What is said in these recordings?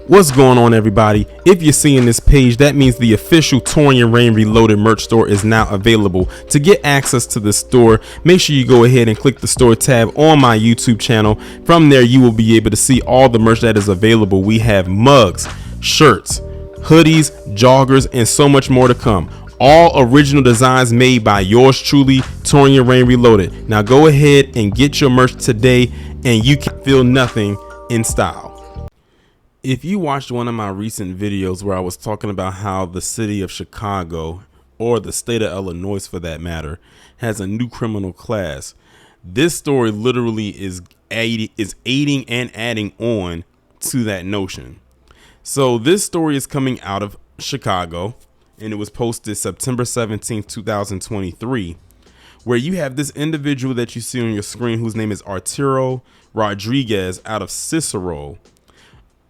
What's going on, everybody? If you're seeing this page, that means the official Torian Rain Reloaded merch store is now available. To get access to the store, make sure you go ahead and click the store tab on my YouTube channel. From there, you will be able to see all the merch that is available. We have mugs, shirts, hoodies, joggers, and so much more to come. All original designs made by yours truly, Torian Rain Reloaded. Now go ahead and get your merch today, and you can feel nothing in style. If you watched one of my recent videos where I was talking about how the city of Chicago, or the state of Illinois for that matter, has a new criminal class, this story literally is aiding and adding on to that notion. So this story is coming out of Chicago, and it was posted September 17th, 2023, where you have this individual that you see on your screen whose name is Arturo Rodriguez out of Cicero.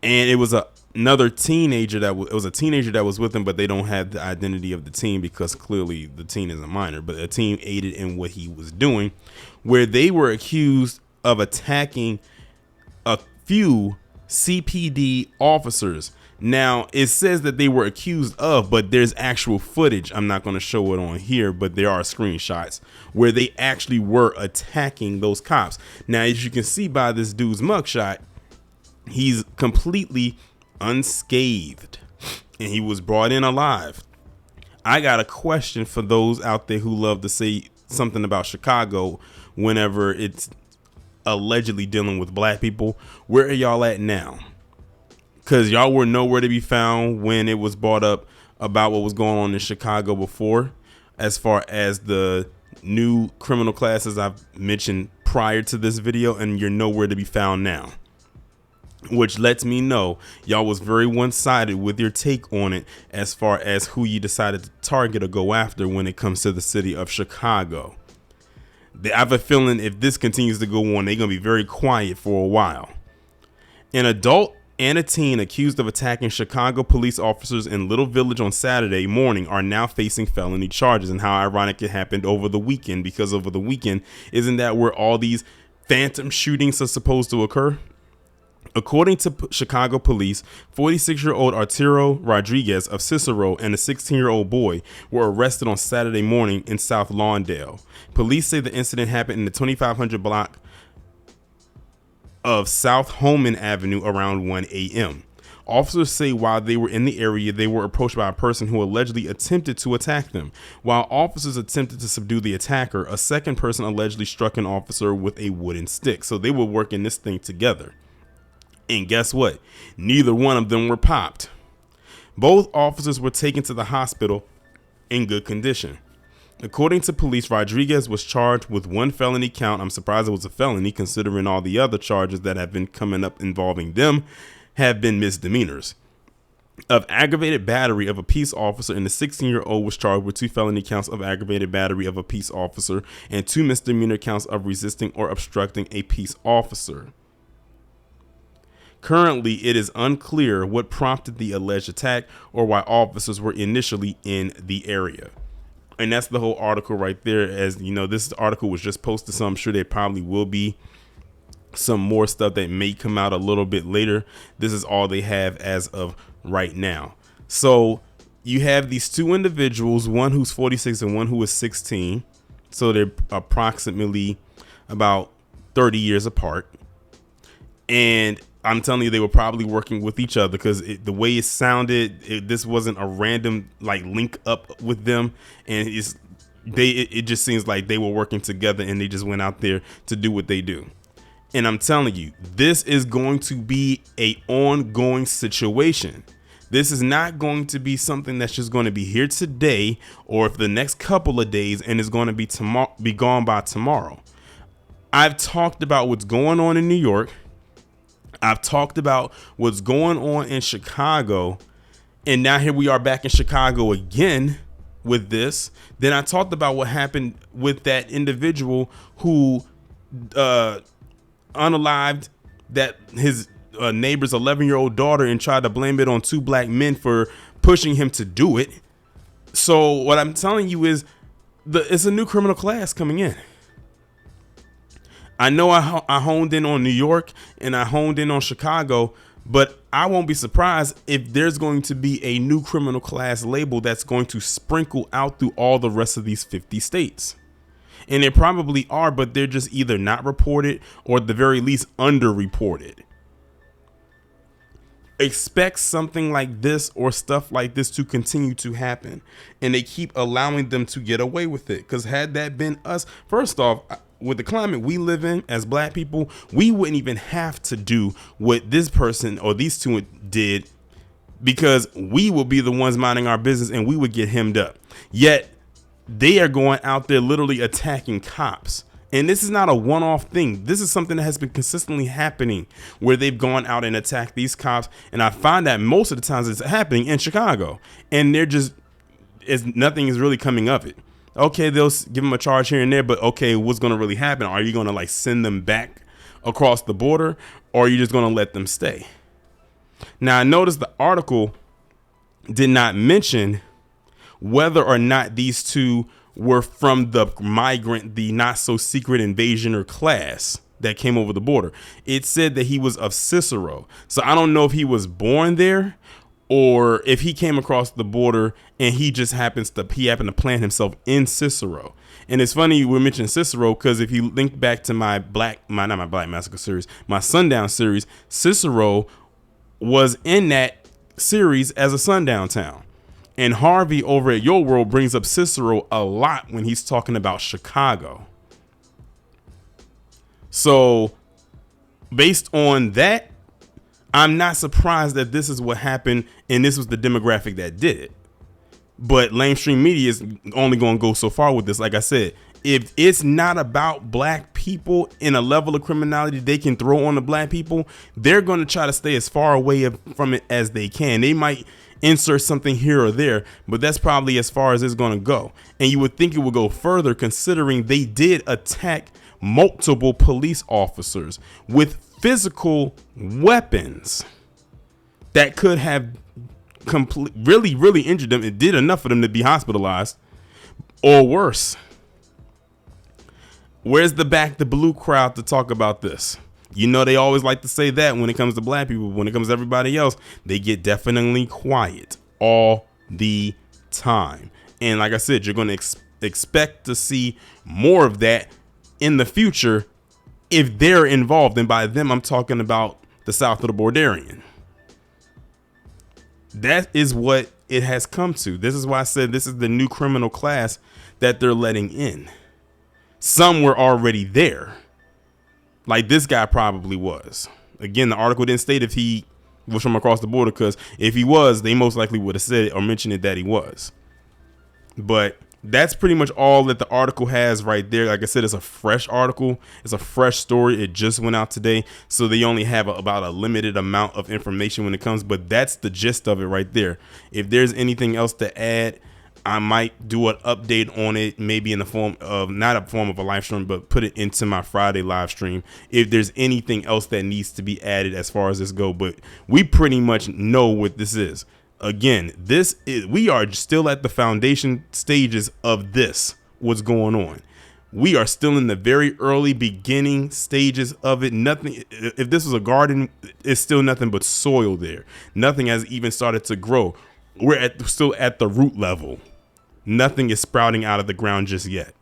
And it was another teenager that was with him, but they don't have the identity of the teen because clearly the teen is a minor. But a teen aided in what he was doing, where they were accused of attacking a few CPD officers. Now, it says that they were accused of, but there's actual footage. I'm not going to show it on here, but there are screenshots where they actually were attacking those cops. Now, as you can see by this dude's mugshot, he's completely unscathed and he was brought in alive. I got a question for those out there who love to say something about Chicago whenever it's allegedly dealing with black people. Where are y'all at now? Because y'all were nowhere to be found when it was brought up about what was going on in Chicago before, as far as the new criminal classes I've mentioned prior to this video, and you're nowhere to be found now. Which lets me know y'all was very one-sided with your take on it as far as who you decided to target or go after when it comes to the city of Chicago. I have a feeling if this continues to go on, they're going to be very quiet for a while. An adult and a teen accused of attacking Chicago police officers in Little Village on Saturday morning are now facing felony charges. And how ironic it happened over the weekend, because over the weekend, isn't that where all these phantom shootings are supposed to occur? According to Chicago police, 46-year-old Arturo Rodriguez of Cicero and a 16-year-old boy were arrested on Saturday morning in South Lawndale. Police say the incident happened in the 2500 block of South Holman Avenue around 1 a.m. Officers say while they were in the area, they were approached by a person who allegedly attempted to attack them. While officers attempted to subdue the attacker, a second person allegedly struck an officer with a wooden stick. So they were working this thing together. And guess what? Neither one of them were popped. Both officers were taken to the hospital in good condition. According to police, Rodriguez was charged with one felony count. I'm surprised it was a felony considering all the other charges that have been coming up involving them have been misdemeanors. Of aggravated battery of a peace officer, and the 16-year-old was charged with two felony counts of aggravated battery of a peace officer and two misdemeanor counts of resisting or obstructing a peace officer. Currently, it is unclear what prompted the alleged attack or why officers were initially in the area. And that's the whole article right there. As you know, this article was just posted, so I'm sure there probably will be some more stuff that may come out a little bit later. This is all they have as of right now. So you have these two individuals, one who's 46 and one who is 16. So they're approximately about 30 years apart. And I'm telling you, they were probably working with each other because the way it sounded, this wasn't a random like link up with them. And it just seems like they were working together and they just went out there to do what they do. And I'm telling you, this is going to be an ongoing situation. This is not going to be something that's just going to be here today or for the next couple of days and is going to be gone by tomorrow. I've talked about what's going on in New York. I've talked about what's going on in Chicago, and now here we are back in Chicago again with this. Then I talked about what happened with that individual who unalived that his neighbor's 11-year-old daughter and tried to blame it on two black men for pushing him to do it. So what I'm telling you is it's a new criminal class coming in. I know I honed in on New York and I honed in on Chicago, But I won't be surprised if there's going to be a new criminal class label that's going to sprinkle out through all the rest of these 50 states. And they probably are, but they're just either not reported or at the very least underreported. Expect something like this or stuff like this to continue to happen, and they keep allowing them to get away with it. Because had that been us, first off, with the climate we live in as black people, we wouldn't even have to do what this person or these two did, because we will be the ones minding our business and we would get hemmed up. Yet they are going out there literally attacking cops. And this is not a one-off thing. This is something that has been consistently happening, where they've gone out and attacked these cops. And I find that most of the times it's happening in Chicago, and nothing is really coming of it. Okay, they'll give them a charge here and there, but okay, what's going to really happen? Are you going to like send them back across the border, or are you just going to let them stay? Now, I noticed the article did not mention whether or not these two were from the not so secret invasion or class that came over the border. It said that he was of Cicero. So I don't know if he was born there or if he came across the border and he happened to plant himself in Cicero. And it's funny we mentioned Cicero, because if you link back to my Black Massacre series, my Sundown series, Cicero was in that series as a sundown town. And Harvey over at Your World brings up Cicero a lot when he's talking about Chicago. So based on that, I'm not surprised that this is what happened and this was the demographic that did it. But lamestream media is only going to go so far with this. Like I said, if it's not about black people in a level of criminality they can throw on the black people, they're going to try to stay as far away from it as they can. They might insert something here or there, but that's probably as far as it's going to go. And you would think it would go further, considering they did attack multiple police officers with physical weapons that could have really injured them. It did enough for them to be hospitalized or worse. Where's the blue crowd to talk about this? You know, they always like to say that when it comes to black people. When it comes to everybody else, they get definitely quiet all the time. And like I said, you're going to expect to see more of that in the future if they're involved. And by them, I'm talking about the South of the Borderian. That is what it has come to. This is why I said this is the new criminal class that they're letting in. Some were already there. Like this guy probably was. Again, the article didn't state if he was from across the border, because if he was, they most likely would have said or mentioned it that he was. But that's pretty much all that the article has right there. Like I said, it's a fresh article. It's a fresh story. It just went out today. So they only have about a limited amount of information when it comes. But that's the gist of it right there. If there's anything else to add, I might do an update on it, maybe in the form of not a form of a live stream, but put it into my Friday live stream if there's anything else that needs to be added as far as this go. But we pretty much know what this is. Again, we are still at the foundation stages of what's going on. We are still in the very early beginning stages of it. Nothing, if this was a garden, it's still nothing but soil there. Nothing has even started to grow. We're still at the root level. Nothing is sprouting out of the ground just yet.